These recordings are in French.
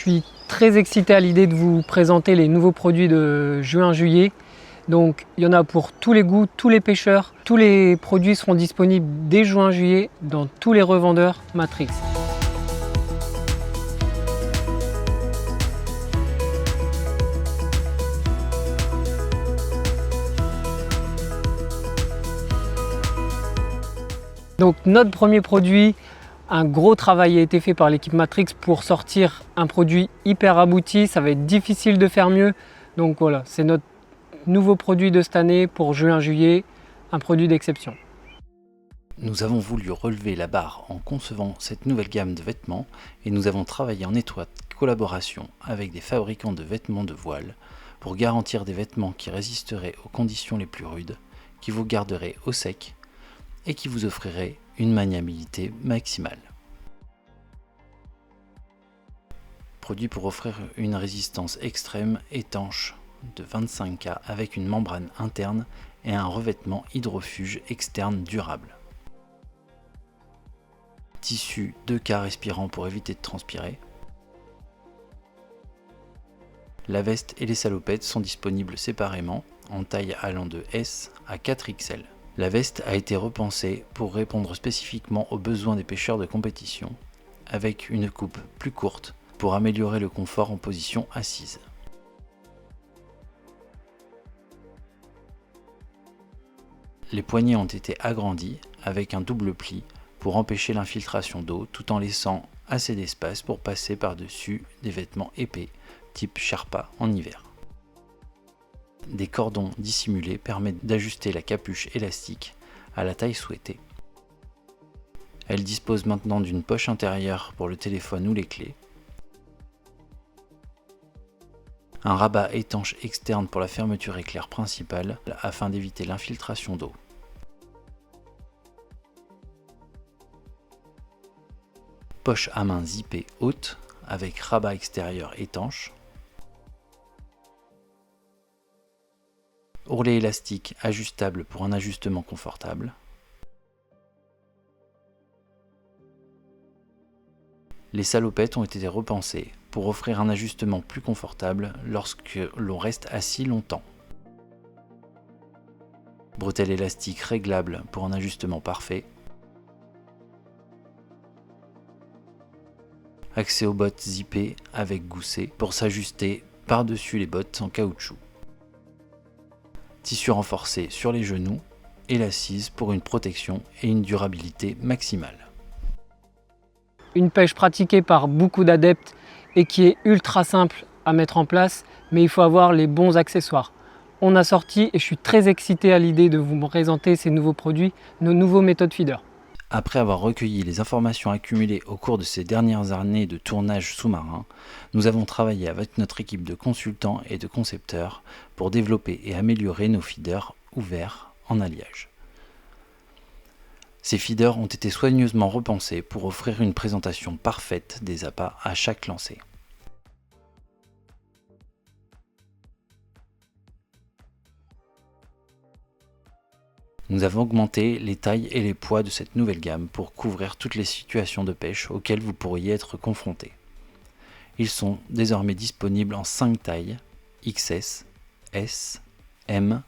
suis très excité à l'idée de vous présenter les nouveaux produits de juin-juillet. Donc il y en a pour tous les goûts, tous les pêcheurs. Tous les produits seront disponibles dès juin-juillet dans tous les revendeurs Matrix. Donc notre premier produit, un gros travail a été fait par l'équipe Matrix pour sortir un produit hyper abouti. Ça va être difficile de faire mieux. Donc voilà, c'est notre nouveau produit de cette année pour juin-juillet, un produit d'exception. Nous avons voulu relever la barre en concevant cette nouvelle gamme de vêtements et nous avons travaillé en étroite collaboration avec des fabricants de vêtements de voile pour garantir des vêtements qui résisteraient aux conditions les plus rudes, qui vous garderaient au sec et qui vous offriraient une maniabilité maximale. Produit pour offrir une résistance extrême étanche de 25K avec une membrane interne et un revêtement hydrofuge externe durable. Tissu 2K respirant pour éviter de transpirer. La veste et les salopettes sont disponibles séparément en taille allant de S à 4XL. La veste a été repensée pour répondre spécifiquement aux besoins des pêcheurs de compétition, avec une coupe plus courte pour améliorer le confort en position assise. Les poignets ont été agrandis avec un double pli pour empêcher l'infiltration d'eau tout en laissant assez d'espace pour passer par-dessus des vêtements épais type Sherpa en hiver. Des cordons dissimulés permettent d'ajuster la capuche élastique à la taille souhaitée. Elle dispose maintenant d'une poche intérieure pour le téléphone ou les clés. Un rabat étanche externe pour la fermeture éclair principale afin d'éviter l'infiltration d'eau. Poche à main zippée haute avec rabat extérieur étanche. Ourlet élastique ajustable pour un ajustement confortable. Les salopettes ont été repensées pour offrir un ajustement plus confortable lorsque l'on reste assis longtemps. Bretelles élastiques réglables pour un ajustement parfait. Accès aux bottes zippées avec gousset pour s'ajuster par-dessus les bottes en caoutchouc. Tissu renforcé sur les genoux et l'assise pour une protection et une durabilité maximale. Une pêche pratiquée par beaucoup d'adeptes et qui est ultra simple à mettre en place, mais il faut avoir les bons accessoires. On a sorti et je suis très excité à l'idée de vous présenter ces nouveaux produits, nos nouveaux méthodes feeder. Après avoir recueilli les informations accumulées au cours de ces dernières années de tournage sous-marin, nous avons travaillé avec notre équipe de consultants et de concepteurs pour développer et améliorer nos feeders ouverts en alliage. Ces feeders ont été soigneusement repensés pour offrir une présentation parfaite des appâts à chaque lancer. Nous avons augmenté les tailles et les poids de cette nouvelle gamme pour couvrir toutes les situations de pêche auxquelles vous pourriez être confrontés. Ils sont désormais disponibles en 5 tailles, XS, S, M,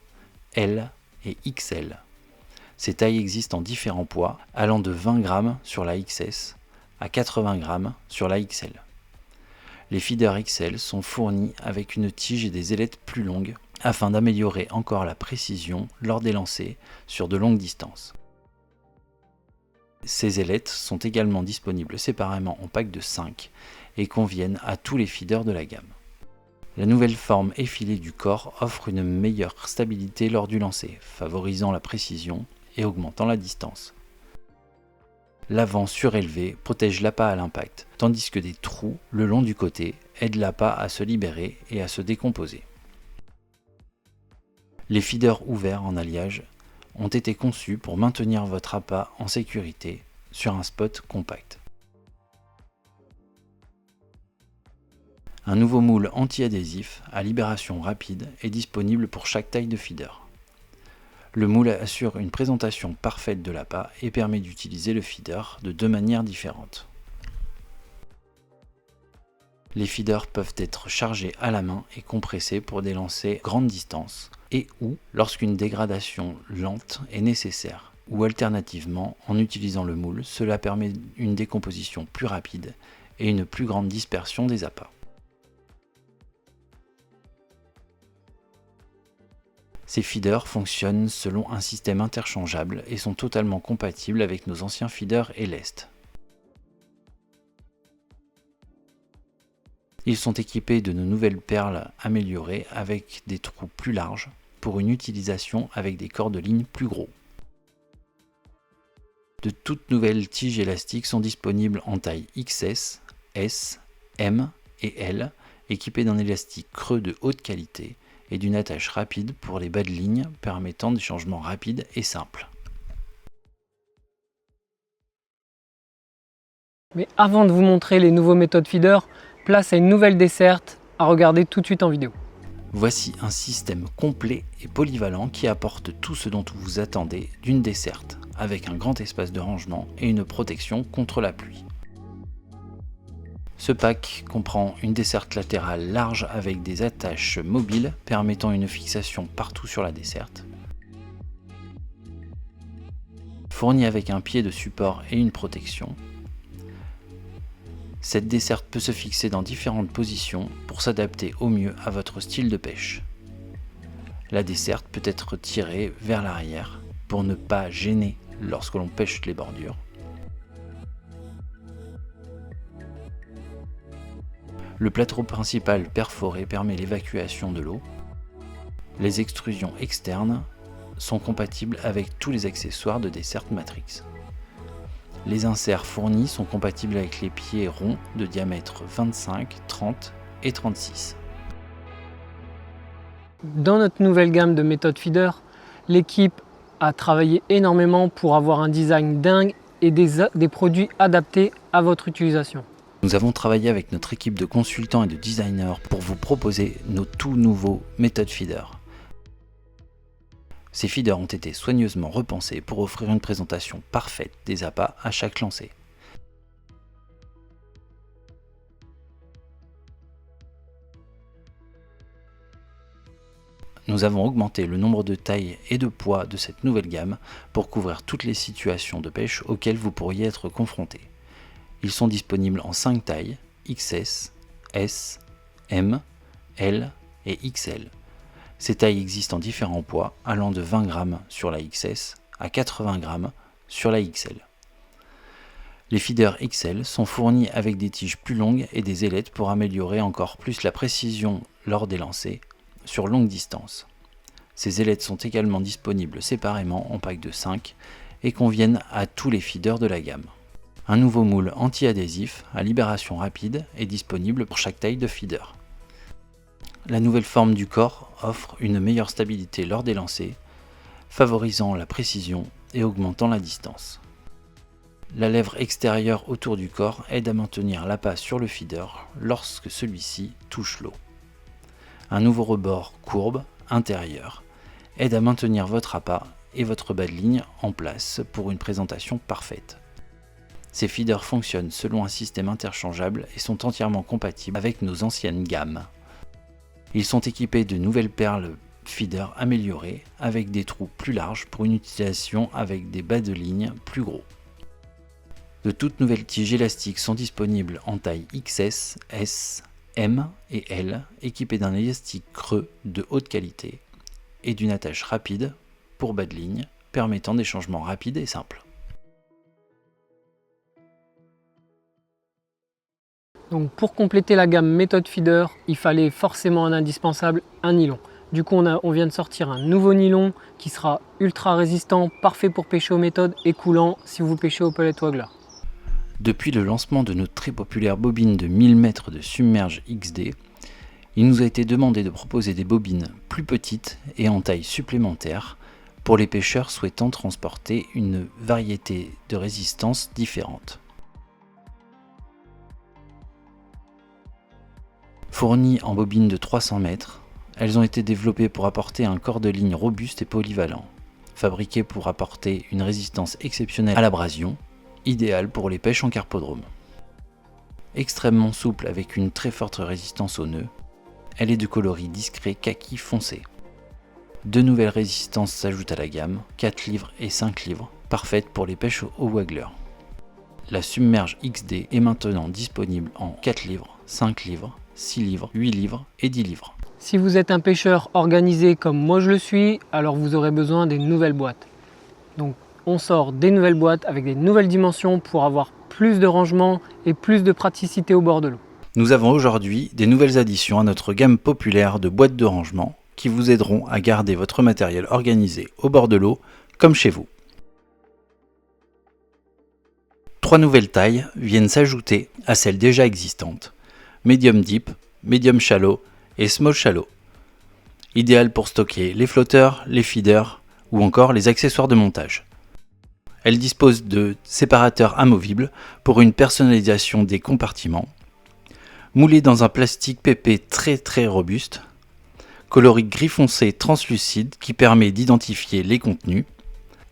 L et XL. Ces tailles existent en différents poids, allant de 20 g sur la XS à 80 g sur la XL. Les feeders XL sont fournis avec une tige et des ailettes plus longues afin d'améliorer encore la précision lors des lancers sur de longues distances. Ces ailettes sont également disponibles séparément en pack de 5 et conviennent à tous les feeders de la gamme. La nouvelle forme effilée du corps offre une meilleure stabilité lors du lancer, favorisant la précision et augmentant la distance. L'avant surélevé protège l'appât à l'impact, tandis que des trous le long du côté aident l'appât à se libérer et à se décomposer. Les feeders ouverts en alliage ont été conçus pour maintenir votre appât en sécurité sur un spot compact. Un nouveau moule anti-adhésif à libération rapide est disponible pour chaque taille de feeder. Le moule assure une présentation parfaite de l'appât et permet d'utiliser le feeder de deux manières différentes. Les feeders peuvent être chargés à la main et compressés pour des lancers grande distance et ou lorsqu'une dégradation lente est nécessaire. Ou alternativement, en utilisant le moule, cela permet une décomposition plus rapide et une plus grande dispersion des appâts. Ces feeders fonctionnent selon un système interchangeable et sont totalement compatibles avec nos anciens feeders Elest. Ils sont équipés de nos nouvelles perles améliorées avec des trous plus larges pour une utilisation avec des corps de ligne plus gros. De toutes nouvelles tiges élastiques sont disponibles en taille XS, S, M et L, équipées d'un élastique creux de haute qualité et d'une attache rapide pour les bas de ligne permettant des changements rapides et simples. Mais avant de vous montrer les nouveaux méthodes feeder, place à une nouvelle desserte à regarder tout de suite en vidéo. Voici un système complet et polyvalent qui apporte tout ce dont vous attendez d'une desserte, avec un grand espace de rangement et une protection contre la pluie. Ce pack comprend une desserte latérale large avec des attaches mobiles permettant une fixation partout sur la desserte, fourni avec un pied de support et une protection. Cette desserte peut se fixer dans différentes positions pour s'adapter au mieux à votre style de pêche. La desserte peut être tirée vers l'arrière pour ne pas gêner lorsque l'on pêche les bordures. Le plâtre principal perforé permet l'évacuation de l'eau. Les extrusions externes sont compatibles avec tous les accessoires de desserte Matrix. Les inserts fournis sont compatibles avec les pieds ronds de diamètre 25, 30 et 36. Dans notre nouvelle gamme de méthodes feeder, l'équipe a travaillé énormément pour avoir un design dingue et des produits adaptés à votre utilisation. Nous avons travaillé avec notre équipe de consultants et de designers pour vous proposer nos tout nouveaux méthodes feeder. Ces feeders ont été soigneusement repensés pour offrir une présentation parfaite des appâts à chaque lancer. Nous avons augmenté le nombre de tailles et de poids de cette nouvelle gamme pour couvrir toutes les situations de pêche auxquelles vous pourriez être confrontés. Ils sont disponibles en 5 tailles, XS, S, M, L et XL. Ces tailles existent en différents poids, allant de 20 g sur la XS à 80 g sur la XL. Les feeders XL sont fournis avec des tiges plus longues et des ailettes pour améliorer encore plus la précision lors des lancers sur longue distance. Ces ailettes sont également disponibles séparément en pack de 5 et conviennent à tous les feeders de la gamme. Un nouveau moule anti-adhésif à libération rapide est disponible pour chaque taille de feeder. La nouvelle forme du corps offre une meilleure stabilité lors des lancers, favorisant la précision et augmentant la distance. La lèvre extérieure autour du corps aide à maintenir l'appât sur le feeder lorsque celui-ci touche l'eau. Un nouveau rebord courbe intérieur aide à maintenir votre appât et votre bas de ligne en place pour une présentation parfaite. Ces feeders fonctionnent selon un système interchangeable et sont entièrement compatibles avec nos anciennes gammes. Ils sont équipés de nouvelles perles feeder améliorées avec des trous plus larges pour une utilisation avec des bas de ligne plus gros. De toutes nouvelles tiges élastiques sont disponibles en taille XS, S, M et L, équipées d'un élastique creux de haute qualité et d'une attache rapide pour bas de ligne, permettant des changements rapides et simples. Donc pour compléter la gamme méthode feeder, il fallait forcément un indispensable, un nylon. Du coup on vient de sortir un nouveau nylon qui sera ultra résistant, parfait pour pêcher aux méthodes et coulant si vous pêchez au pellet waggler. Depuis le lancement de notre très populaire bobine de 1000 mètres de submerge XD, il nous a été demandé de proposer des bobines plus petites et en taille supplémentaire pour les pêcheurs souhaitant transporter une variété de résistances différentes. Fournies en bobine de 300 mètres, elles ont été développées pour apporter un corps de ligne robuste et polyvalent, fabriquées pour apporter une résistance exceptionnelle à l'abrasion, idéale pour les pêches en carpodrome. extrêmement souple avec une très forte résistance aux nœuds. Elle est de coloris discret kaki foncé. 2 nouvelles résistances s'ajoutent à la gamme, 4 livres et 5 livres, parfaites pour les pêches au waggler. La Submerge XD est maintenant disponible en 4 livres, 5 livres, 6 livres, 8 livres et 10 livres. Si vous êtes un pêcheur organisé comme moi je le suis, alors vous aurez besoin des nouvelles boîtes. Donc on sort des nouvelles boîtes avec des nouvelles dimensions pour avoir plus de rangement et plus de praticité au bord de l'eau. Nous avons aujourd'hui des nouvelles additions à notre gamme populaire de boîtes de rangement qui vous aideront à garder votre matériel organisé au bord de l'eau comme chez vous. 3 nouvelles tailles viennent s'ajouter à celles déjà existantes: Medium Deep, Medium Shallow et Small Shallow. Idéal pour stocker les flotteurs, les feeders ou encore les accessoires de montage. Elle dispose de séparateurs amovibles pour une personnalisation des compartiments. Moulée dans un plastique PP très robuste. Coloris gris foncé translucide qui permet d'identifier les contenus.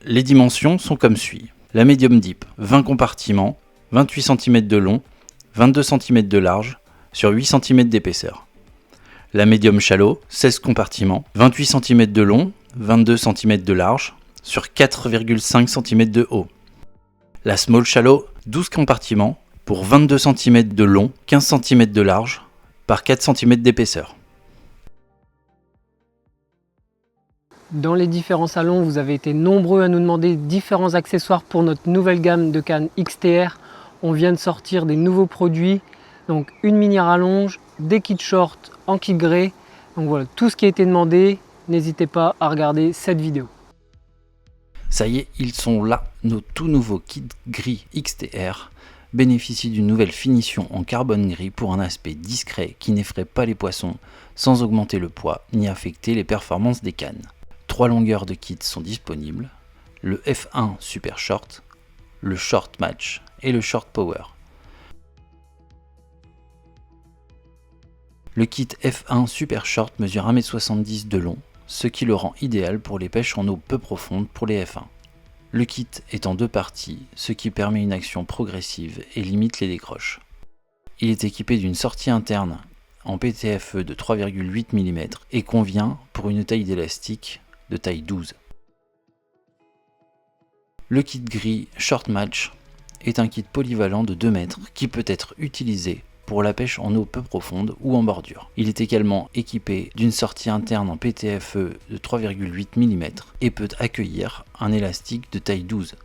Les dimensions sont comme suit. La Medium Deep, 20 compartiments, 28 cm de long, 22 cm de large, sur 8 cm d'épaisseur. La Medium Shallow, 16 compartiments, 28 cm de long, 22 cm de large, sur 4,5 cm de haut. La Small Shallow, 12 compartiments, pour 22 cm de long, 15 cm de large, par 4 cm d'épaisseur. Dans les différents salons, vous avez été nombreux à nous demander différents accessoires pour notre nouvelle gamme de cannes XTR. On vient de sortir des nouveaux produits, donc une mini rallonge, des kits shorts en kit grey. Donc voilà, tout ce qui a été demandé, n'hésitez pas à regarder cette vidéo. Ça y est, ils sont là, nos tout nouveaux kits gris XTR bénéficient d'une nouvelle finition en carbone gris pour un aspect discret qui n'effraie pas les poissons sans augmenter le poids ni affecter les performances des cannes. 3 longueurs de kits sont disponibles, le F1 Super Short, le Short Match et le Short Power. Le kit F1 Super Short mesure 1,70 m de long, ce qui le rend idéal pour les pêches en eau peu profonde pour les F1. Le kit est en 2 parties, ce qui permet une action progressive et limite les décroches. Il est équipé d'une sortie interne en PTFE de 3,8 mm et convient pour une taille d'élastique de taille 12. Le kit gris Short Match est un kit polyvalent de 2 mètres qui peut être utilisé pour la pêche en eau peu profonde ou en bordure. Il est également équipé d'une sortie interne en PTFE de 3,8 mm et peut accueillir un élastique de taille 12.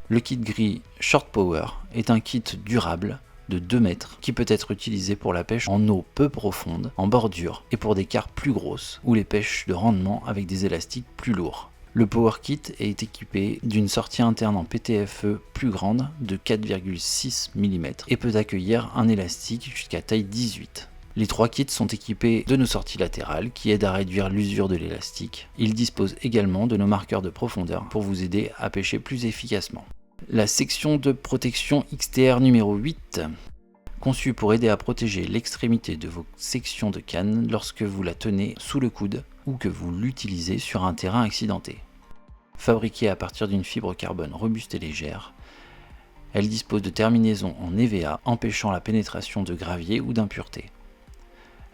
Le kit gris Short Power est un kit durable de 2 mètres qui peut être utilisé pour la pêche en eau peu profonde, en bordure et pour des carpes plus grosses ou les pêches de rendement avec des élastiques plus lourds. Le Power Kit est équipé d'une sortie interne en PTFE plus grande de 4,6 mm et peut accueillir un élastique jusqu'à taille 18. Les 3 kits sont équipés de nos sorties latérales qui aident à réduire l'usure de l'élastique. Ils disposent également de nos marqueurs de profondeur pour vous aider à pêcher plus efficacement. La section de protection XTR numéro 8, conçue pour aider à protéger l'extrémité de vos sections de canne lorsque vous la tenez sous le coude ou que vous l'utilisez sur un terrain accidenté. Fabriquée à partir d'une fibre carbone robuste et légère, elle dispose de terminaisons en EVA empêchant la pénétration de gravier ou d'impuretés.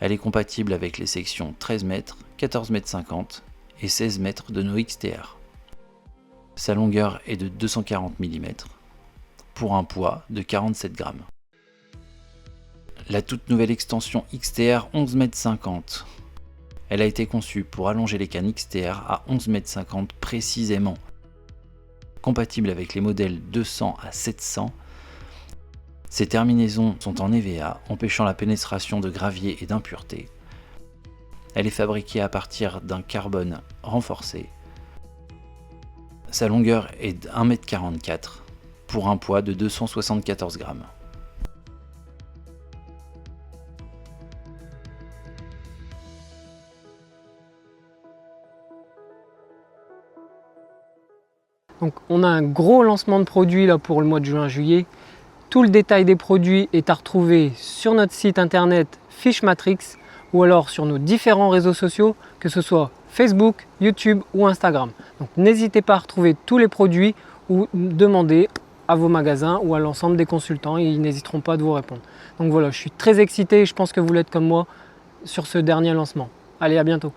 Elle est compatible avec les sections 13 m, 14 m 50 et 16 m de nos XTR. Sa longueur est de 240 mm pour un poids de 47 g. La toute nouvelle extension XTR 11 m 50. Elle a été conçue pour allonger les cannes XTR à 11 m 50 précisément. Compatible avec les modèles 200 à 700, ces terminaisons sont en EVA, empêchant la pénétration de gravier et d'impuretés. Elle est fabriquée à partir d'un carbone renforcé. Sa longueur est de 1,44 m pour un poids de 274 g. Donc on a un gros lancement de produits là pour le mois de juin-juillet. Tout le détail des produits est à retrouver sur notre site internet Fishmatrix ou alors sur nos différents réseaux sociaux, que ce soit Facebook, YouTube ou Instagram. Donc n'hésitez pas à retrouver tous les produits ou demander à vos magasins ou à l'ensemble des consultants et ils n'hésiteront pas à vous répondre. Donc voilà, je suis très excité et je pense que vous l'êtes comme moi sur ce dernier lancement. Allez, à bientôt.